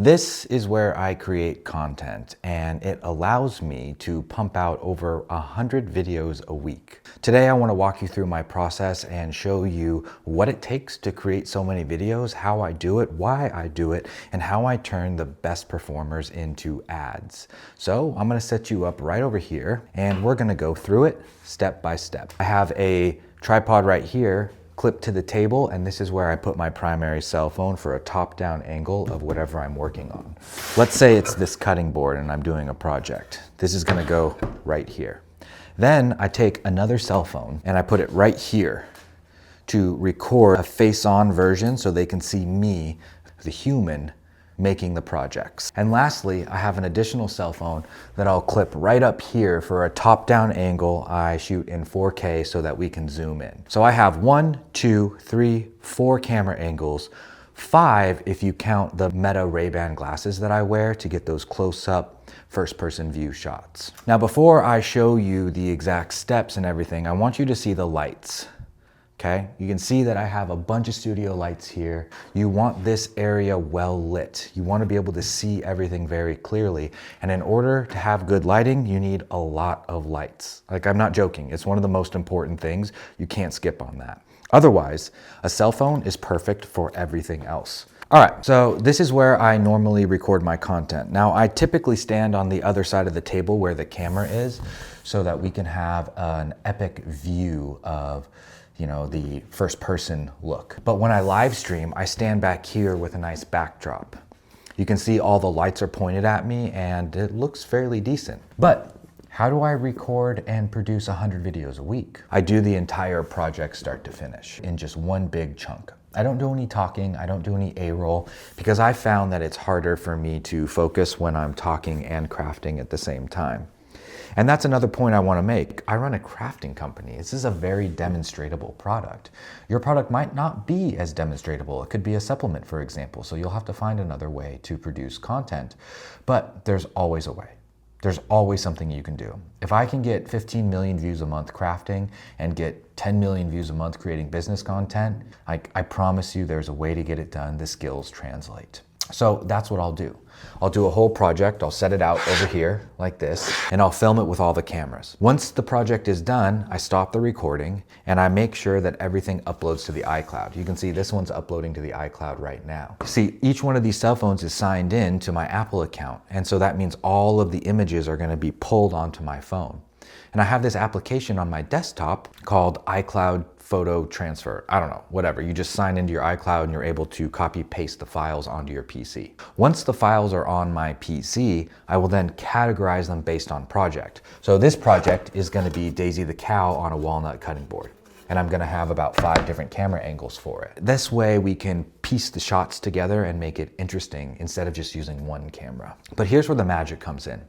This is where I create content, and it allows me to pump out over 100 videos a week. Today I want to walk you through my process and show you what it takes to create so many videos, how I do it, why I do it, and how I turn the best performers into ads. So I'm going to set you up right over here, and we're going to go through it step by step. I have a tripod right here clipped to the table, and this is where I put my primary cell phone for a top-down angle of whatever I'm working on. Let's say it's this cutting board and I'm doing a project. This is gonna go right here. Then I take another cell phone and I put it right here to record a face-on version so they can see me, the human, making the projects. And lastly, I have an additional cell phone that I'll clip right up here for a top-down angle. I shoot in 4K so that we can zoom in. So I have 1, 2, 3, 4 camera angles, 5 if you count the Meta Ray-Ban glasses that I wear to get those close-up first-person view shots. Now, before I show you the exact steps and everything, I want you to see the lights. Okay, you can see that I have a bunch of studio lights here. You want this area well lit. You want to be able to see everything very clearly. And in order to have good lighting, you need a lot of lights. Like, I'm not joking. It's one of the most important things. You can't skip on that. Otherwise, a cell phone is perfect for everything else. All right, so this is where I normally record my content. Now, I typically stand on the other side of the table where the camera is so that we can have an epic view of the first person look. But when I live stream, I stand back here with a nice backdrop. You can see all the lights are pointed at me and it looks fairly decent. But how do I record and produce 100 videos a week? I do the entire project start to finish in just one big chunk. I don't do any talking, I don't do any A-roll, because I found that it's harder for me to focus when I'm talking and crafting at the same time. And that's another point I want to make. I run a crafting company. This is a very demonstratable product. Your product might not be as demonstratable. It could be a supplement, for example, so you'll have to find another way to produce content. But there's always a way. There's always something you can do. If I can get 15 million views a month crafting and get 10 million views a month creating business content, I promise you there's a way to get it done. The skills translate. So that's what I'll do. I'll do a whole project, I'll set it out over here like this, and I'll film it with all the cameras. Once the project is done, I stop the recording and I make sure that everything uploads to the iCloud. You can see this one's uploading to the iCloud right now. See, each one of these cell phones is signed in to my Apple account, and so that means all of the images are going to be pulled onto my phone. And I have this application on my desktop called iCloud Photo Transfer. I don't know, whatever. You just sign into your iCloud and you're able to copy paste the files onto your PC. Once the files are on my PC, I will then categorize them based on project. So this project is going to be Daisy the cow on a walnut cutting board. And I'm going to have about 5 different camera angles for it. This way we can piece the shots together and make it interesting instead of just using one camera. But here's where the magic comes in.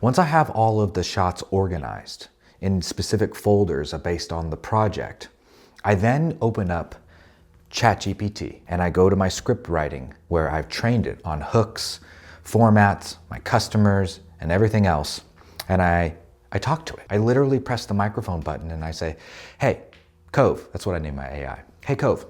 Once I have all of the shots organized in specific folders based on the project, I then open up ChatGPT and I go to my script writing where I've trained it on hooks, formats, my customers, and everything else. And I talk to it. I literally press the microphone button and I say, hey, Cove, that's what I name my AI. Hey, Cove,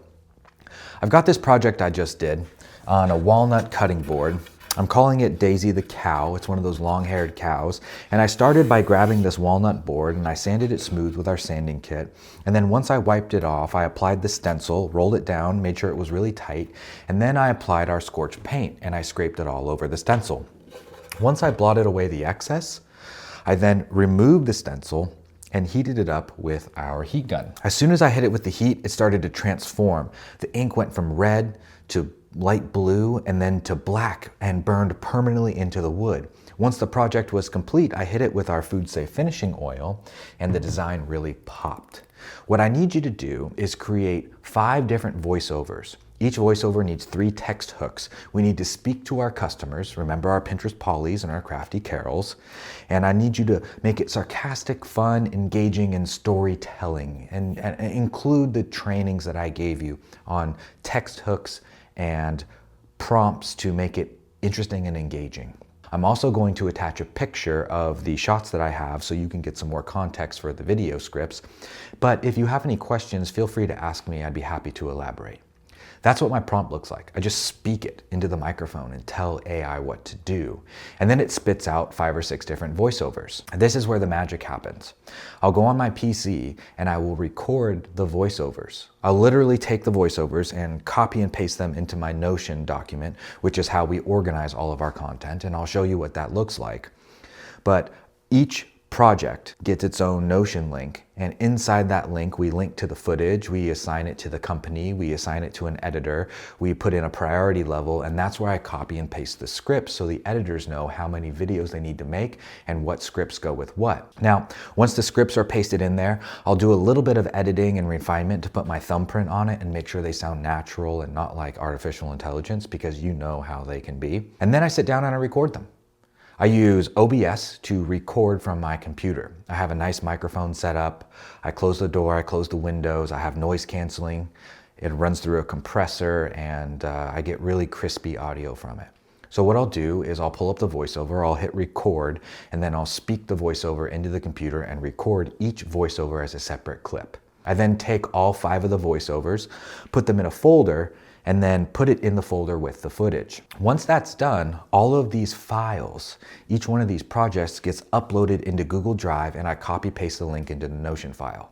I've got this project I just did on a walnut cutting board. I'm calling it Daisy the cow. It's one of those long-haired cows. And I started by grabbing this walnut board and I sanded it smooth with our sanding kit. And then once I wiped it off, I applied the stencil, rolled it down, made sure it was really tight. And then I applied our scorched paint and I scraped it all over the stencil. Once I blotted away the excess, I then removed the stencil and heated it up with our heat gun. As soon as I hit it with the heat, it started to transform. The ink went from red to light blue and then to black and burned permanently into the wood. Once the project was complete, I hit it with our food safe finishing oil and the design really popped. What I need you to do is create 5 different voiceovers. Each voiceover needs 3 text hooks. We need to speak to our customers. Remember our Pinterest Pollies and our crafty carols. And I need you to make it sarcastic, fun, engaging, and storytelling. And include the trainings that I gave you on text hooks and prompts to make it interesting and engaging. I'm also going to attach a picture of the shots that I have so you can get some more context for the video scripts. But if you have any questions, feel free to ask me. I'd be happy to elaborate. That's what my prompt looks like. I just speak it into the microphone and tell AI what to do. And then it spits out 5 or 6 different voiceovers. This is where the magic happens. I'll go on my PC and I will record the voiceovers. I'll literally take the voiceovers and copy and paste them into my Notion document, which is how we organize all of our content. And I'll show you what that looks like. But each project gets its own Notion link, and inside that link we link to the footage, we assign it to the company, we assign it to an editor, we put in a priority level, and that's where I copy and paste the scripts so the editors know how many videos they need to make and what scripts go with what. Now, once the scripts are pasted in there, I'll do a little bit of editing and refinement to put my thumbprint on it and make sure they sound natural and not like artificial intelligence, because you know how they can be. And then I sit down and I record them. I use OBS to record from my computer. I have a nice microphone set up. I close the door, I close the windows, I have noise canceling. It runs through a compressor, and I get really crispy audio from it. So what I'll do is I'll pull up the voiceover, I'll hit record, and then I'll speak the voiceover into the computer and record each voiceover as a separate clip. I then take all 5 of the voiceovers, put them in a folder, and then put it in the folder with the footage. Once that's done, all of these files, each one of these projects gets uploaded into Google Drive, and I copy paste the link into the Notion file.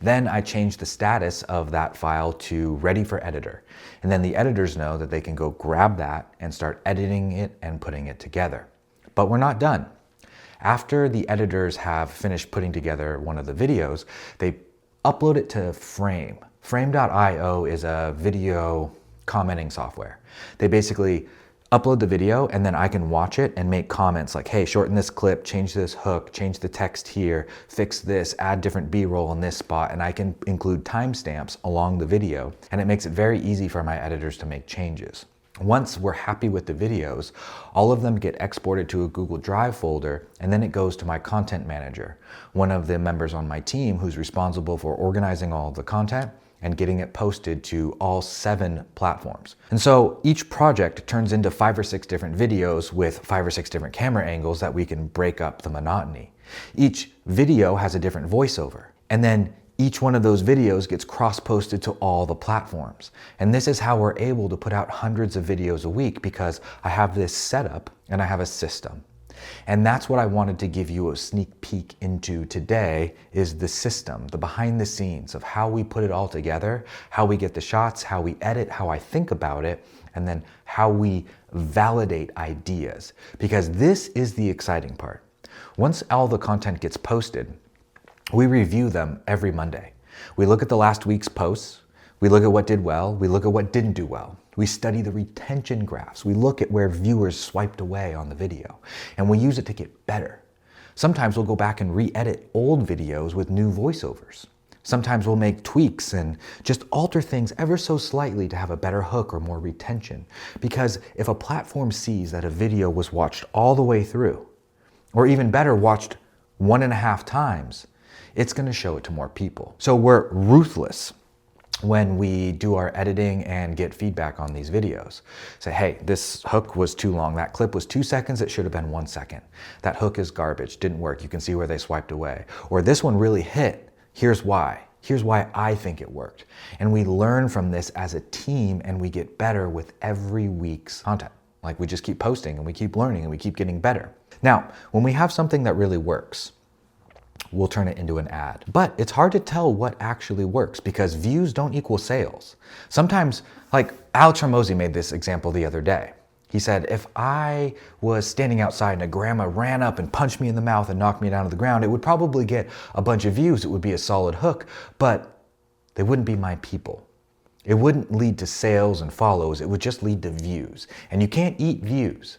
Then I change the status of that file to ready for editor. And then the editors know that they can go grab that and start editing it and putting it together. But we're not done. After the editors have finished putting together one of the videos, they upload it to Frame. Frame.io is a video commenting software. They basically upload the video, and then I can watch it and make comments like, hey, shorten this clip, change this hook, change the text here, fix this, add different B-roll in this spot, and I can include timestamps along the video, and it makes it very easy for my editors to make changes. Once we're happy with the videos, all of them get exported to a Google Drive folder, and then it goes to my content manager, one of the members on my team who's responsible for organizing all of the content and getting it posted to all 7 platforms. And so each project turns into 5 or 6 different videos with 5 or 6 different camera angles that we can break up the monotony. Each video has a different voiceover, and then each one of those videos gets cross-posted to all the platforms. And this is how we're able to put out hundreds of videos a week, because I have this setup and I have a system. And that's what I wanted to give you a sneak peek into today, is the system, the behind the scenes of how we put it all together, how we get the shots, how we edit, how I think about it, and then how we validate ideas. Because this is the exciting part. Once all the content gets posted, we review them every Monday. We look at the last week's posts, we look at what did well, we look at what didn't do well. We study the retention graphs. We look at where viewers swiped away on the video, and we use it to get better. Sometimes we'll go back and re-edit old videos with new voiceovers. Sometimes we'll make tweaks and just alter things ever so slightly to have a better hook or more retention. Because if a platform sees that a video was watched all the way through, or even better, watched 1.5 times, it's going to show it to more people. So we're ruthless when we do our editing and get feedback on these videos. Say, hey, this hook was too long. That clip was 2 seconds. It should have been 1 second. That hook is garbage. Didn't work. You can see where they swiped away. Or this one really hit. Here's why. Here's why I think it worked. And we learn from this as a team, and we get better with every week's content. Like, we just keep posting and we keep learning and we keep getting better. Now, when we have something that really works, we'll turn it into an ad. But it's hard to tell what actually works, because views don't equal sales. Sometimes, like Alex Hormozi made this example the other day. He said, if I was standing outside and a grandma ran up and punched me in the mouth and knocked me down to the ground, it would probably get a bunch of views. It would be a solid hook, but they wouldn't be my people. It wouldn't lead to sales and follows. It would just lead to views. And you can't eat views.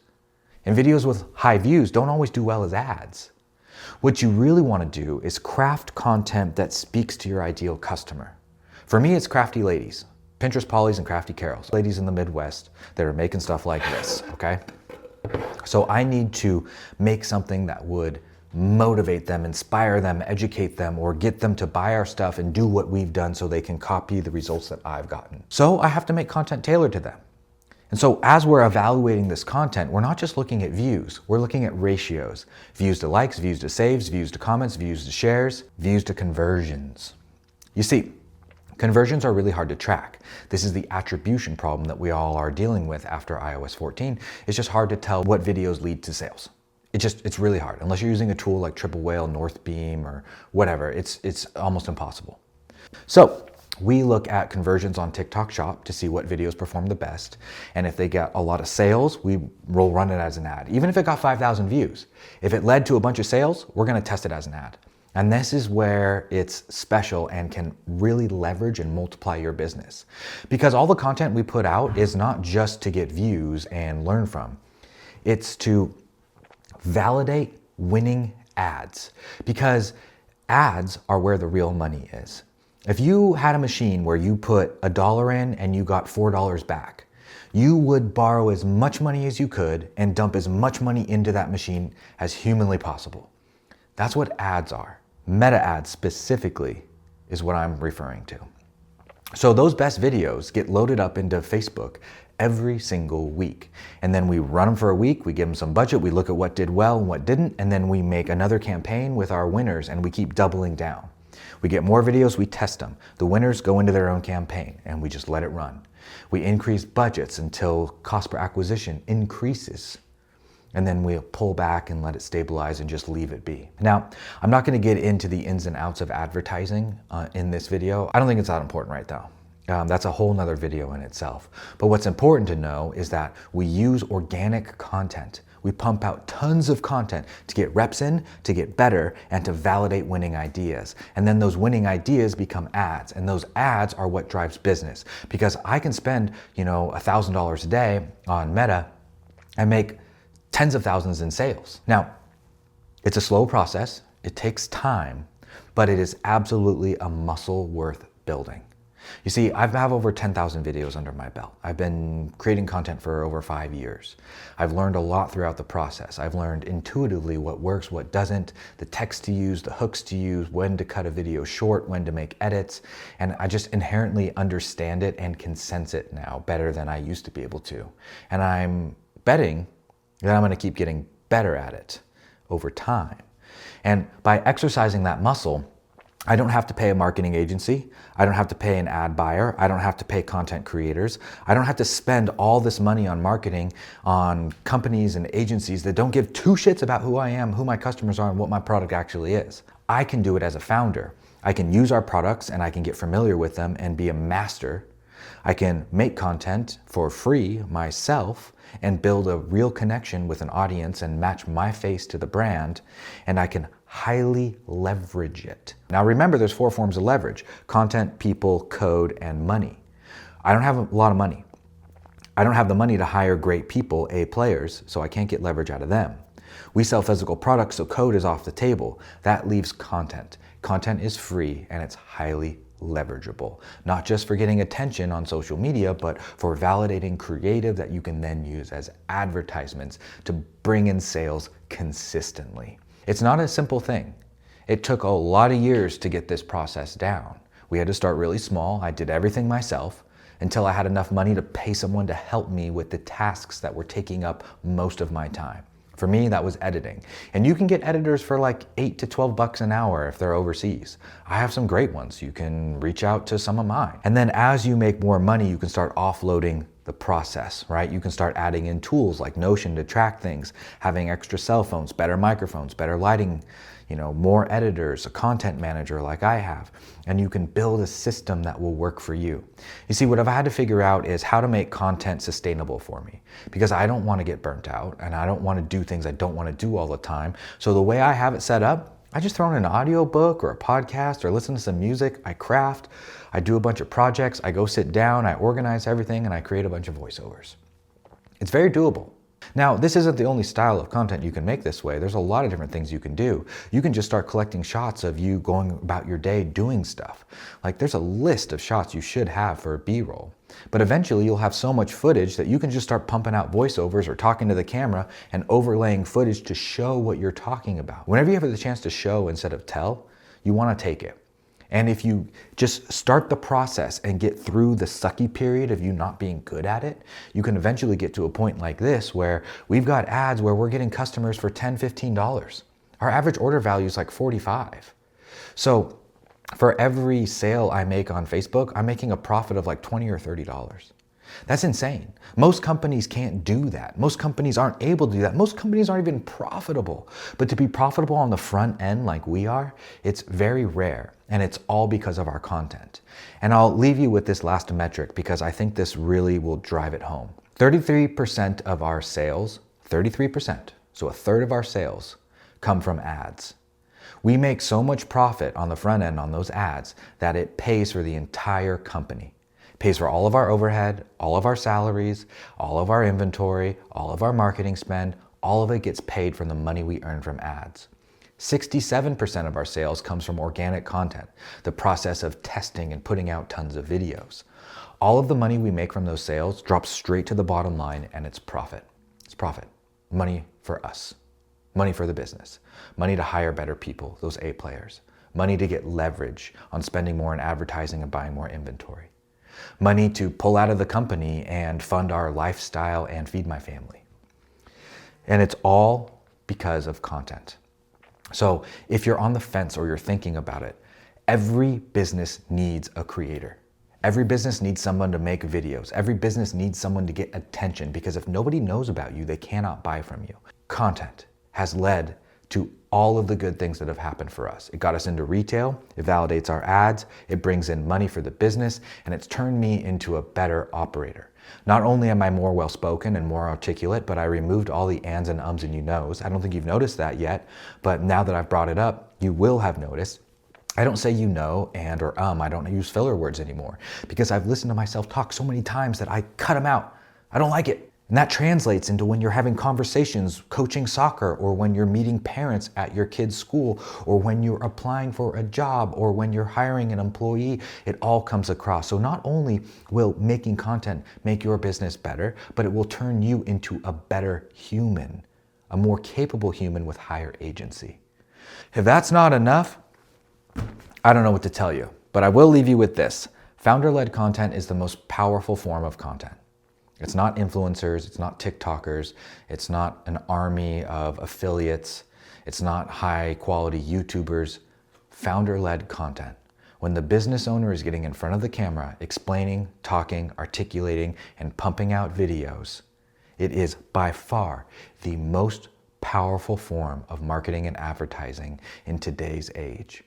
And videos with high views don't always do well as ads. What you really want to do is craft content that speaks to your ideal customer. For me, it's crafty ladies, Pinterest Pollies and crafty Carols, ladies in the Midwest that are making stuff like this, okay? So I need to make something that would motivate them, inspire them, educate them, or get them to buy our stuff and do what we've done so they can copy the results that I've gotten. So I have to make content tailored to them. And so as we're evaluating this content, we're not just looking at views, we're looking at ratios. Views to likes, views to saves, views to comments, views to shares, views to conversions. You see, Conversions are really hard to track. This is the attribution problem that we all are dealing with after iOS 14. It's just hard to tell what videos lead to sales. It's really hard. Unless you're using a tool like Triple Whale, Northbeam, or whatever, it's almost impossible. So we look at conversions on TikTok Shop to see what videos perform the best. And if they get a lot of sales, we will run it as an ad. Even if it got 5,000 views, if it led to a bunch of sales, we're gonna test it as an ad. And this is where it's special and can really leverage and multiply your business. Because all the content we put out is not just to get views and learn from. It's to validate winning ads. Because ads are where the real money is. If you had a machine where you put $1 in and you got $4 back, you would borrow as much money as you could and dump as much money into that machine as humanly possible. That's what ads are. Meta ads specifically is what I'm referring to. So those best videos get loaded up into Facebook every single week. And then we run them for a week, we give them some budget, we look at what did well and what didn't, and then we make another campaign with our winners and we keep doubling down. We get more videos, we test them. The winners go into their own campaign and we just let it run. We increase budgets until cost per acquisition increases. And then we'll pull back and let it stabilize and just leave it be. Now, I'm not gonna get into the ins and outs of advertising in this video. I don't think it's that important right now. That's a whole nother video in itself. But what's important to know is that we use organic content. We pump out tons of content to get reps in, to get better, and to validate winning ideas. And then those winning ideas become ads. And those ads are what drives business. Because I can spend, $1,000 a day on Meta and make tens of thousands in sales. Now, it's a slow process. It takes time, but it is absolutely a muscle worth building. You see, I have over 10,000 videos under my belt. I've been creating content for over 5 years. I've learned a lot throughout the process. I've learned intuitively what works, what doesn't, the text to use, the hooks to use, when to cut a video short, when to make edits. And I just inherently understand it and can sense it now better than I used to be able to. And I'm betting that I'm gonna keep getting better at it over time. And by exercising that muscle, I don't have to pay a marketing agency. I don't have to pay an ad buyer. I don't have to pay content creators. I don't have to spend all this money on marketing on companies and agencies that don't give two shits about who I am, who my customers are, and what my product actually is. I can do it as a founder. I can use our products and I can get familiar with them and be a master. I can make content for free myself and build a real connection with an audience and match my face to the brand, and I can highly leverage it. Now remember, there's 4 forms of leverage: content, people, code, and money. I don't have a lot of money. I don't have the money to hire great people, A players, so I can't get leverage out of them. We sell physical products, so code is off the table. That leaves content. Content is free and it's highly leverageable, not just for getting attention on social media, but for validating creative that you can then use as advertisements to bring in sales consistently. It's not a simple thing. It took a lot of years to get this process down. We had to start really small. I did everything myself until I had enough money to pay someone to help me with the tasks that were taking up most of my time. For me, that was editing. And you can get editors for like $8 to $12 an hour if they're overseas. I have some great ones. You can reach out to some of mine. And then as you make more money, you can start offloading the process, right? You can start adding in tools like Notion to track things, having extra cell phones, better microphones, better lighting, more editors, a content manager like I have, and you can build a system that will work for you. You see, what I've had to figure out is how to make content sustainable for me, because I don't want to get burnt out and I don't want to do things I don't want to do all the time. So the way I have it set up, I just throw in an audio book or a podcast or listen to some music, I craft, I do a bunch of projects, I go sit down, I organize everything, and I create a bunch of voiceovers. It's very doable. Now, this isn't the only style of content you can make this way. There's a lot of different things you can do. You can just start collecting shots of you going about your day doing stuff. Like, there's a list of shots you should have for B-roll. But eventually you'll have so much footage that you can just start pumping out voiceovers or talking to the camera and overlaying footage to show what you're talking about. Whenever you have the chance to show instead of tell, you want to take it. And if you just start the process and get through the sucky period of you not being good at it, you can eventually get to a point like this where we've got ads where we're getting customers for $10, $15. Our average order value is like $45. So For every sale I make on Facebook, I'm making a profit of like $20 or $30. That's insane. Most companies can't do that. Most companies aren't able to do that. Most companies aren't even profitable. But to be profitable on the front end like we are, it's very rare. And it's all because of our content. And I'll leave you with this last metric because I think this really will drive it home. 33% of our sales, 33%, so a third of our sales, come from ads. We make so much profit on the front end on those ads that it pays for the entire company. It pays for all of our overhead, all of our salaries, all of our inventory, all of our marketing spend. All of it gets paid from the money we earn from ads. 67% of our sales comes from organic content, the process of testing and putting out tons of videos. All of the money we make from those sales drops straight to the bottom line, and it's profit. It's profit. Money for us. Money for the business, money to hire better people, those A players, money to get leverage on spending more in advertising and buying more inventory, money to pull out of the company and fund our lifestyle and feed my family. And it's all because of content. So if you're on the fence or you're thinking about it, every business needs a creator. Every business needs someone to make videos. Every business needs someone to get attention, because if nobody knows about you, they cannot buy from you. Content has led to all of the good things that have happened for us. It got us into retail, it validates our ads, it brings in money for the business, and it's turned me into a better operator. Not only am I more well-spoken and more articulate, but I removed all the ands and ums and you knows. I don't think you've noticed that yet, but now that I've brought it up, you will have noticed. I don't say you know and or I don't use filler words anymore because I've listened to myself talk so many times that I cut them out. I don't like it. And that translates into when you're having conversations, coaching soccer, or when you're meeting parents at your kid's school, or when you're applying for a job, or when you're hiring an employee. It all comes across. So not only will making content make your business better, but it will turn you into a better human, a more capable human with higher agency. If that's not enough, I don't know what to tell you, but I will leave you with this. Founder-led content is the most powerful form of content. It's not influencers, it's not TikTokers, it's not an army of affiliates, it's not high quality YouTubers. Founder-led content. When the business owner is getting in front of the camera, explaining, talking, articulating, and pumping out videos, it is by far the most powerful form of marketing and advertising in today's age.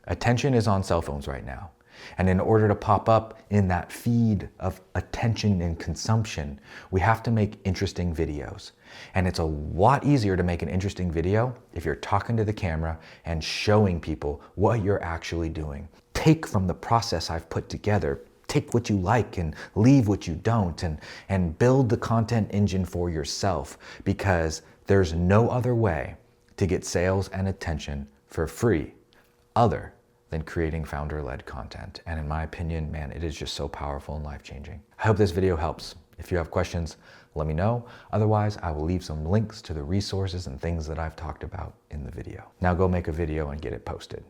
Attention is on cell phones right now. And in order to pop up in that feed of attention and consumption, we have to make interesting videos. And it's a lot easier to make an interesting video if you're talking to the camera and showing people what you're actually doing. Take from the process I've put together, take what you like and leave what you don't, and build the content engine for yourself, because there's no other way to get sales and attention for free other than creating founder-led content. And in my opinion, man, it is just so powerful and life-changing. I hope this video helps. If you have questions, let me know. Otherwise, I will leave some links to the resources and things that I've talked about in the video. Now go make a video and get it posted.